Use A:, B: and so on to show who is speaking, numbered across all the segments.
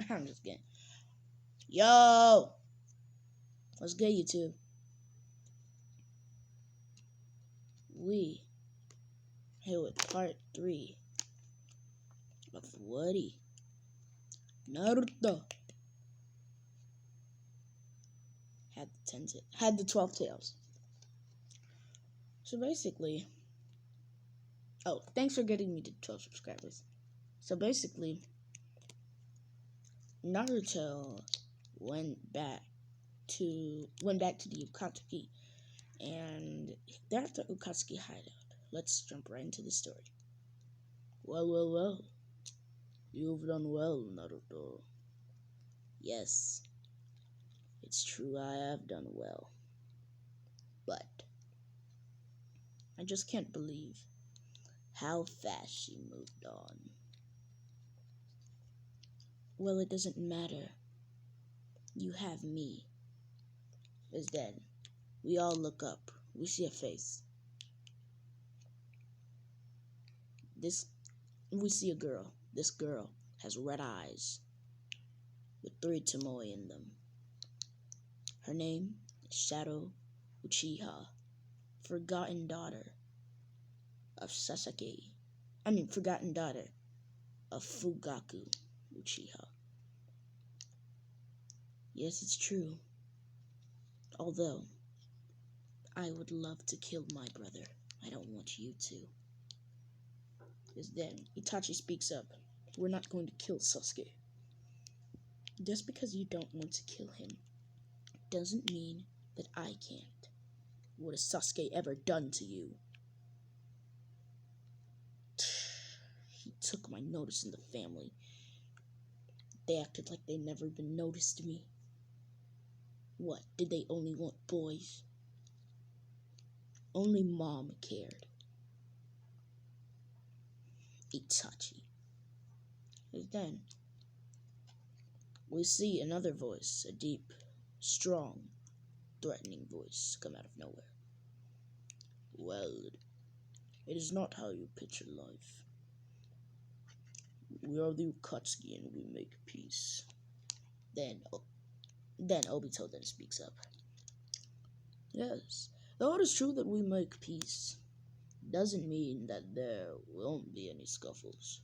A: I'm just kidding. Yo! What's good, YouTube? We here with part 3 of Woody Naruto. Had the 12 tails. So basically, thanks for getting me to 12 subscribers. So basically, Naruto went back to the Ukatsuki, and they're at the Ukatsuki hideout. Let's jump right into the story. Well. You've done well, Naruto. Yes, it's true, I have done well. But I just can't believe how fast she moved on. Well, it doesn't matter. You have me. As then, we all look up. We see a face. We see a girl. This girl has red eyes with 3 tomoe in them. Her name is Shadow Uchiha, forgotten daughter of forgotten daughter of Fugaku Uchiha. Yes, it's true. Although, I would love to kill my brother. I don't want you to. Because then, Itachi speaks up. We're not going to kill Sasuke. Just because you don't want to kill him doesn't mean that I can't. What has Sasuke ever done to you? He took my notice in the family. They acted like they never even noticed me. What, did they only want boys? Only Mom cared. Itachi. And then, we see another voice, a deep, strong, threatening voice come out of nowhere. Well, it is not how you picture life. We are the Ukatsuki and we make peace. Then Obito then speaks up. Yes, though it is true that we make peace, doesn't mean that there won't be any scuffles.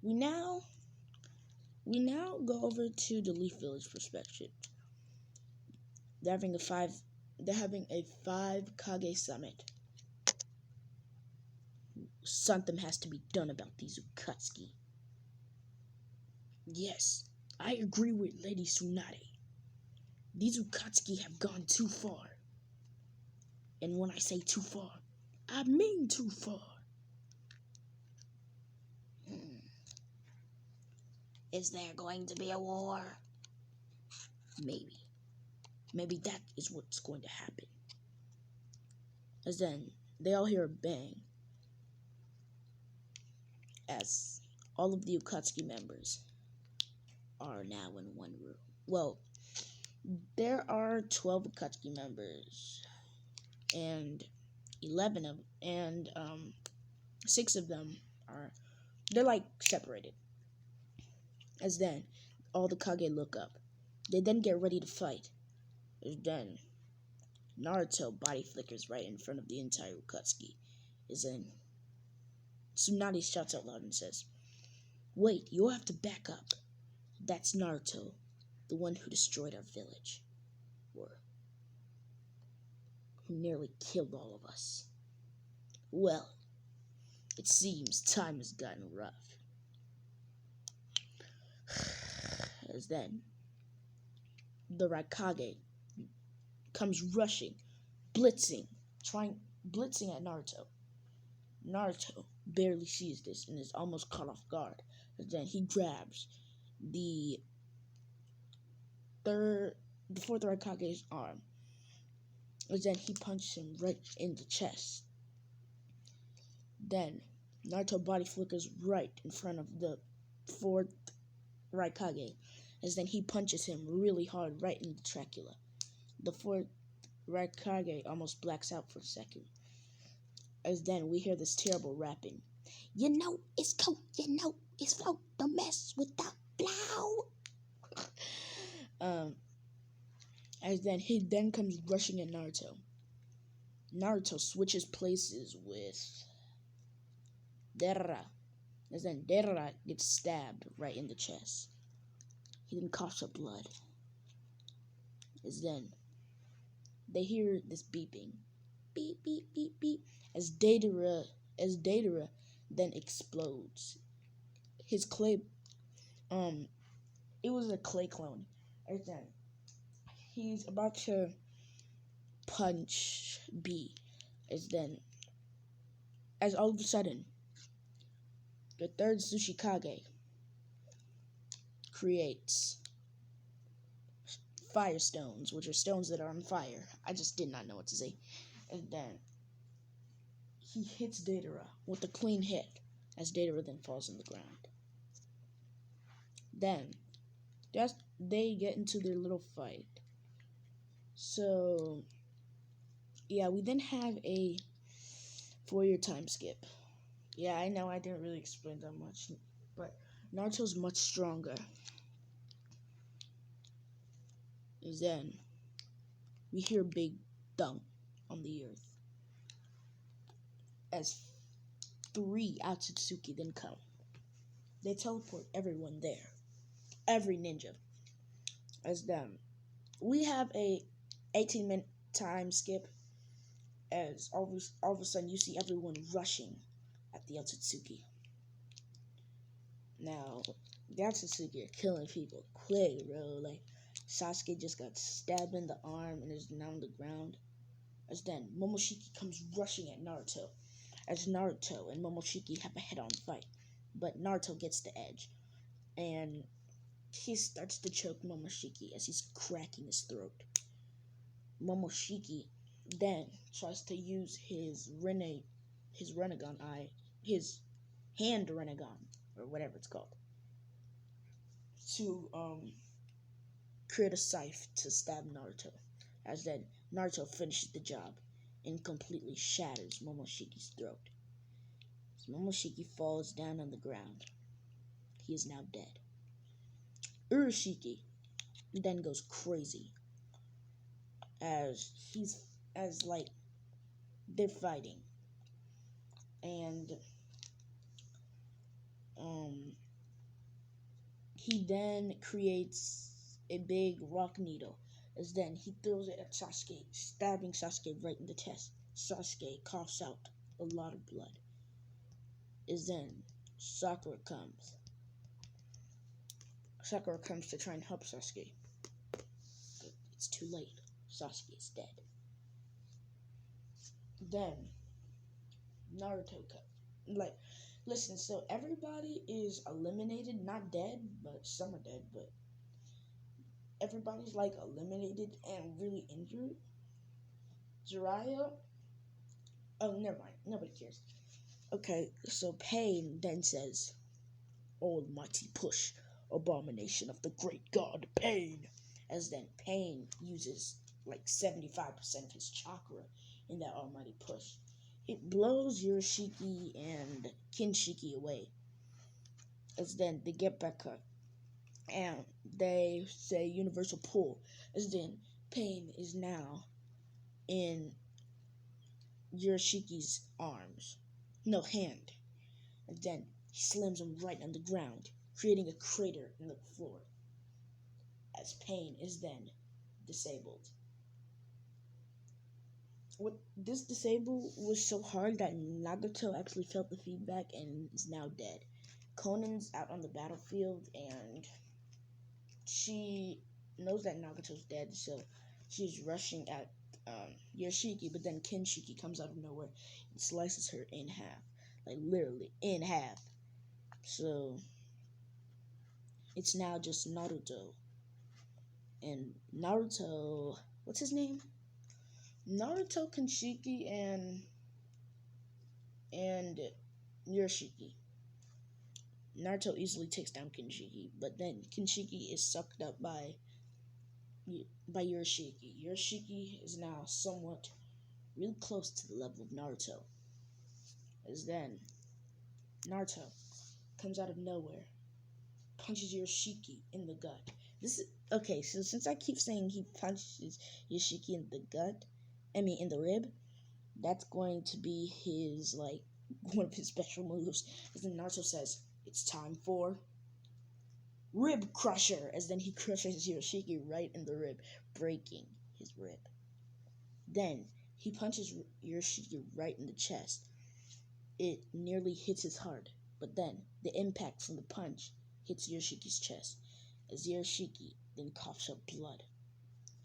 A: We now go over to the Leaf Village perspective. They're having a 5 Kage summit. Something has to be done about these Ukatsuki. Yes, I agree with Lady Tsunade. These Ukatsuki have gone too far. And when I say too far, I mean too far. Is there going to be a war? Maybe. Maybe that is what's going to happen. As then, they all hear a bang. As all of the Ukatsuki members are now in one room. Well, there are 12 Ukatsuki members. And 6 of them they're like separated. As then, all the Kage look up. They then get ready to fight. As then, Naruto body flickers right in front of the entire Ukatsuki. As then, Tsunade shouts out loud and says, "Wait, you'll have to back up. That's Naruto, the one who destroyed our village. Or who nearly killed all of us. Well, it seems time has gotten rough." As then, the Raikage comes rushing, blitzing at Naruto. Naruto barely sees this and is almost caught off guard. As then he grabs the 4th Raikage's arm. As then he punches him right in the chest. Then Naruto body flickers right in front of the 4th Raikage. As then he punches him really hard right in the trachea. The 4th Raikage almost blacks out for a second. As then we hear this terrible rapping. You know it's cold, you know it's flow. Don't mess with the blow. um, as then he then comes rushing at Naruto. Naruto switches places with Dera. As then Dera gets stabbed right in the chest. He then coughs up blood. As then they hear this beeping. Beep, beep, beep, beep. As Datara then explodes. His clay, it was a clay clone. As then he's about to punch B. As all of a sudden, the third Tsuchikage creates fire stones, which are stones that are on fire. I just did not know what to say. And then he hits Datara with a clean hit, as Datara then falls on the ground. Then they get into their little fight. So yeah, we then have a 4-year time skip. Yeah, I know I didn't really explain that much, but Naruto's much stronger. Then we hear a big thump on the earth as 3 Atsutsuki then come. They teleport everyone there, every ninja. As them, we have a 18-minute time skip. As all of a sudden you see everyone rushing at the Atsutsuki. Now, the Atsutsuki are killing people quick, bro. Like, Sasuke just got stabbed in the arm and is now on the ground. As then, Momoshiki comes rushing at Naruto. As Naruto and Momoshiki have a head-on fight. But Naruto gets the edge. And he starts to choke Momoshiki as he's cracking his throat. Momoshiki then tries to use his hand Renegon, or whatever it's called, to create a scythe to stab Naruto. As then Naruto finishes the job and completely shatters Momoshiki's throat. As Momoshiki falls down on the ground, he is now dead. Urashiki then goes crazy as they're fighting, and he then creates a big rock needle. As then he throws it at Sasuke, stabbing Sasuke right in the chest. Sasuke coughs out a lot of blood. As then Sakura comes. Sakura comes to try and help Sasuke. But it's too late. Sasuke is dead. Then Naruto comes. Listen, so everybody is eliminated, not dead, but some are dead, but everybody's eliminated and really injured. Jiraiya, oh, never mind, nobody cares. Okay, so Pain then says, Almighty push, abomination of the great god Pain. As then Pain uses 75% of his chakra in that almighty push. It blows Yoshiki and Kinshiki away. As then they get back up and they say universal pull. As then Pain is now in Yoshiki's hand. And then he slams him right on the ground, creating a crater in the floor. As Pain is then disabled. This disable was so hard that Nagato actually felt the feedback and is now dead. Conan's out on the battlefield and she knows that Nagato's dead, so she's rushing at Yoshiki, but then Kinshiki comes out of nowhere and slices her in half. Literally in half. So it's now just Naruto. And Naruto, what's his name? Naruto, Kinshiki, and Yoshiki. Naruto easily takes down Kinshiki, but then Kinshiki is sucked up by Yoshiki. Yoshiki is now somewhat really close to the level of Naruto. As then Naruto comes out of nowhere, punches Yoshiki in the gut. This is okay. So since I keep saying he punches Yoshiki in the gut, in the rib, that's going to be his like one of his special moves. As then Naruto says, "It's time for Rib Crusher," as then he crushes Yoshiki right in the rib, breaking his rib. Then he punches Yoshiki right in the chest. It nearly hits his heart, but then the impact from the punch hits Yoshiki's chest, as Yoshiki then coughs up blood.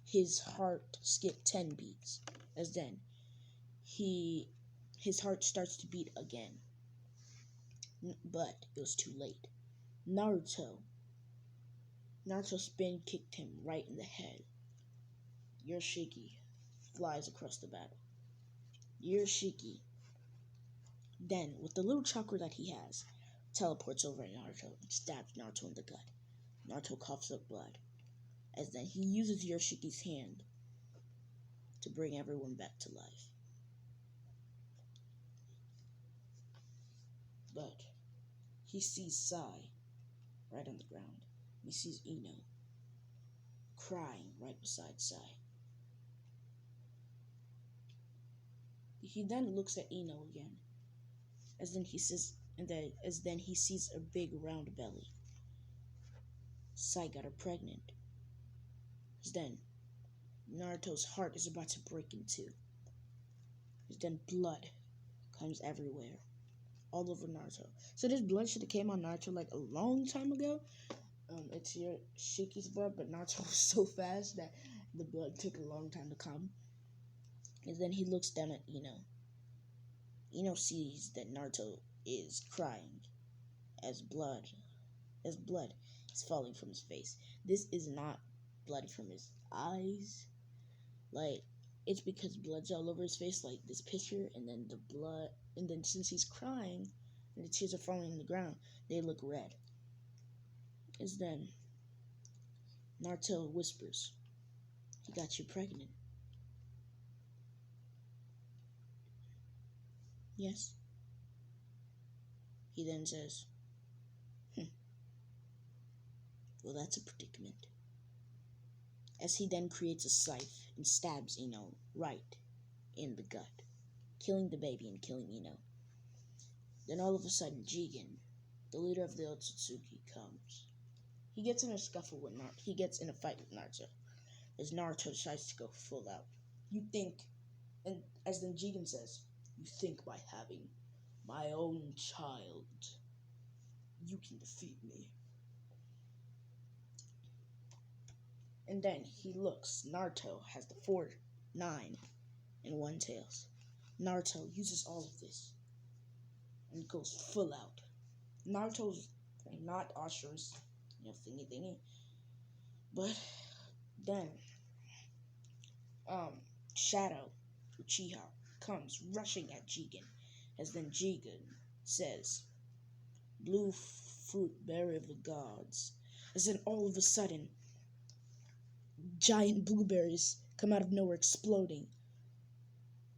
A: His heart skipped 10 beats, as then his heart starts to beat again. But it was too late. Naruto spin kicked him right in the head. Yoshiki flies across the battle. Yoshiki then, with the little chakra that he has, teleports over at Naruto and stabs Naruto in the gut. Naruto coughs up blood, as then he uses Yoshiki's hand to bring everyone back to life. But he sees Sai right on the ground. He sees Ino crying right beside Sai. He then looks at Ino again, as then he sees a big round belly. Sai got her pregnant. As then Naruto's heart is about to break in two. As then blood comes everywhere, all over Naruto. So this blood should have came on Naruto like a long time ago. It's Yoshiki's blood, but Naruto was so fast that the blood took a long time to come. And then he looks down at Ino. Ino sees that Naruto is crying as blood is falling from his face. This is not blood from his eyes. Like, it's because blood's all over his face, like this picture, and then the blood, and then since he's crying, and the tears are falling on the ground, they look red. As then Naruto whispers, "He got you pregnant." Yes. He then says, "Well, that's a predicament." As he then creates a scythe and stabs Ino right in the gut, killing the baby and killing Ino. Then all of a sudden, Jigen, the leader of the Otsutsuki, comes. He gets in a scuffle with Naruto. He gets in a fight with Naruto, as Naruto decides to go full out. "You think," and as then Jigen says, "You think by having my own child, you can defeat me." And then he looks. Naruto has the 4, 9, and 1 tails. Naruto uses all of this and goes full out. Naruto's not Ashura's, thingy. But then, Shadow Uchiha comes rushing at Jigen, as then Jigen says, "Blue fruit berry of the gods." As then all of a sudden, giant blueberries come out of nowhere exploding.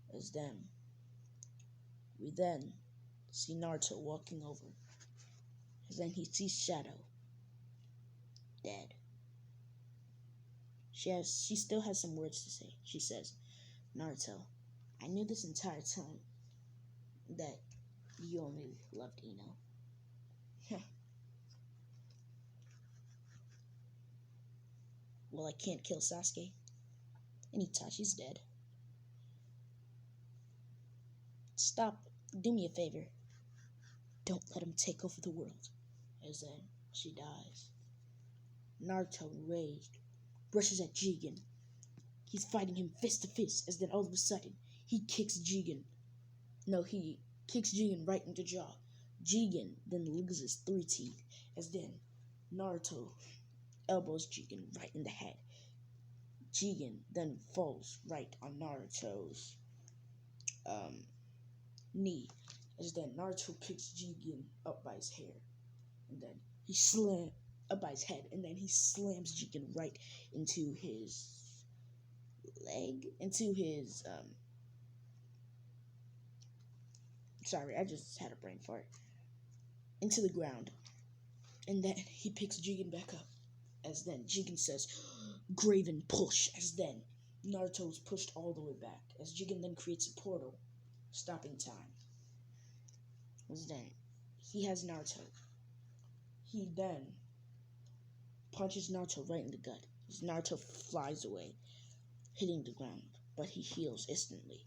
A: As then, we then see Naruto walking over. As then he sees Shadow dead. She still has some words to say. She says, "Naruto, I knew this entire time that you only loved Ino." "Well, I can't kill Sasuke, and Itachi's dead. Stop. Do me a favor. Don't let him take over the world." As then she dies. Naruto, enraged, rushes at Jigen. He's fighting him fist to fist, as then all of a sudden, he kicks Jigen. No, he kicks Jigen right in the jaw. Jigen then loses 3 teeth, as then Naruto elbows Jigen right in the head. Jigen then falls right on Naruto's knee, as then Naruto picks Jigen up by his hair, and then he slams up by his head, and then he slams Jigen right into his leg, into his sorry, I just had a brain fart. into the ground. And then he picks Jigen back up. As then Jigen says, Graven push. As then Naruto is pushed all the way back. As Jigen then creates a portal, stopping time. As then he has Naruto. He then punches Naruto right in the gut. As Naruto flies away, hitting the ground, but he heals instantly.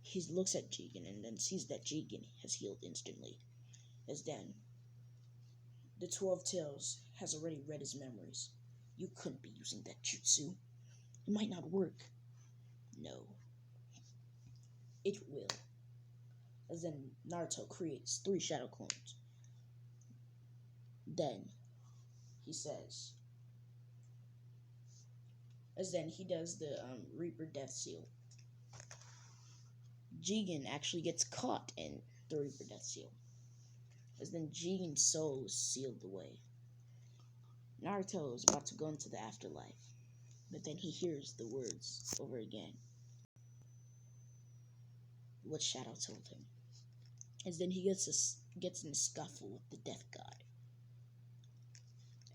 A: He looks at Jigen and then sees that Jigen has healed instantly. As then the 12 Tails has already read his memories. You couldn't be using that jutsu. It might not work. No. It will. As then Naruto creates 3 shadow clones. Then he says, as then he does the Reaper Death Seal. Jigen actually gets caught in the Reaper Death Seal. As then Jigen's soul is sealed away. Naruto is about to go into the afterlife, but then he hears the words over again. What Shadow told him. As then he gets in a scuffle with the Death God.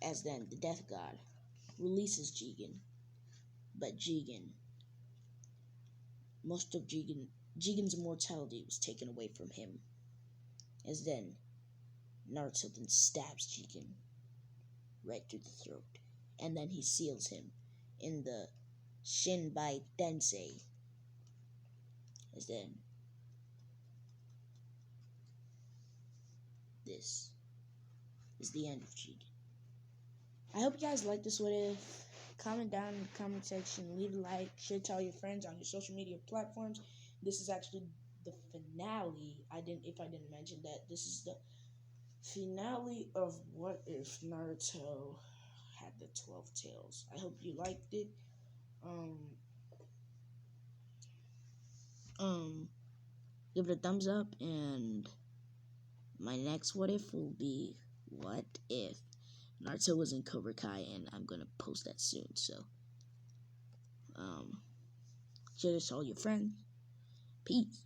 A: As then the Death God releases Jigen, but Jigen's immortality was taken away from him. As then Naruto then stabs Jigen right through the throat, and then he seals him in the Shinbai Tensei. As then this is the end of Jigen. I hope you guys like this what if. Comment down in the comment section, leave a like, share to all your friends on your social media platforms. This is actually the finale. If I didn't mention that, this is the finale of What If Naruto had the 12 Tails. I hope you liked it. Give it a thumbs up, and my next What If will be What If Naruto was in Cobra Kai, and I'm gonna post that soon. So, share this to all your friends. Peace.